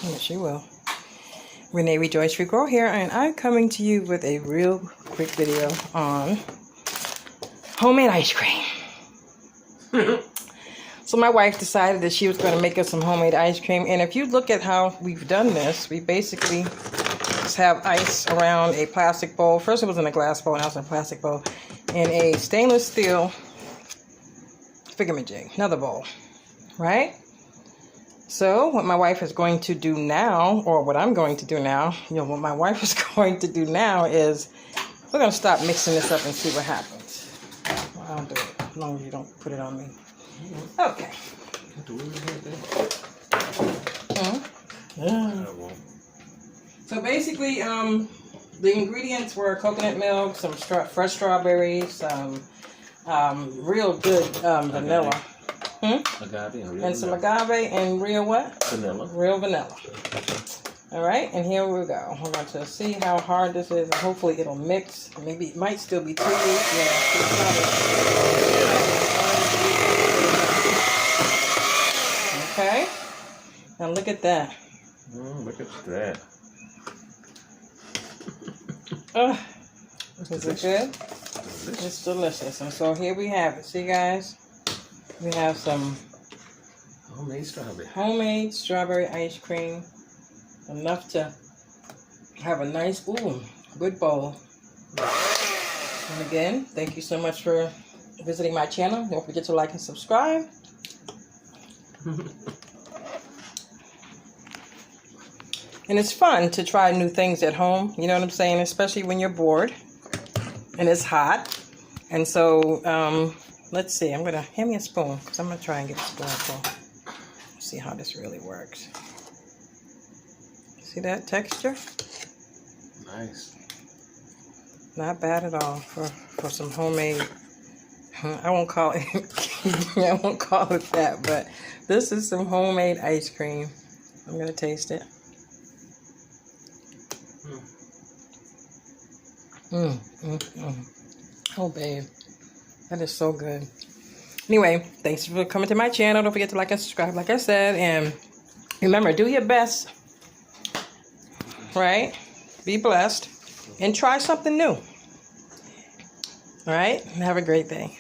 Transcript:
Yes, she will. Renee Rejoice Regrow here, and I'm coming to you with a real quick video on homemade ice cream. So my wife decided that she was going to make us some homemade ice cream, and if you look at how we've done this, we basically just have ice around a plastic bowl. First it was in a glass bowl, now it's in a plastic bowl, and a stainless steel figure-majig, another bowl, right? So what my wife is going to do now, or what I'm going to do now, what my wife is going to do now is we're going to stop mixing this up and see what happens. Well, I'll do it as long as you don't put it on me. Okay. So basically, the ingredients were coconut milk, some fresh strawberries, some real good vanilla. Agave and real and some agave and real what? Vanilla. Real vanilla. Alright, and here we go. We're going to see how hard this is, and hopefully it'll mix. Maybe it might still be too weak. Yeah. Okay. Now look at that. Look at that. Is it good? It's delicious. And so here we have it. See, guys? We have some homemade strawberry ice cream. Enough to have a nice, good bowl. And again, thank you so much for visiting my channel. Don't forget to like and subscribe. And it's fun to try new things at home. You know what I'm saying? Especially when you're bored and it's hot. And so, let's see. I'm going to hand me a spoon because I'm going to try and get a spoonful. See how this really works. See that texture? Nice. Not bad at all for some homemade. I won't call it. I won't call it that, but this is some homemade ice cream. I'm going to taste it. Oh, babe. That is so good. Anyway, thanks for coming to my channel. Don't forget to like and subscribe, like I said. And remember, do your best. Right? Be blessed. And try something new. All right? And have a great day.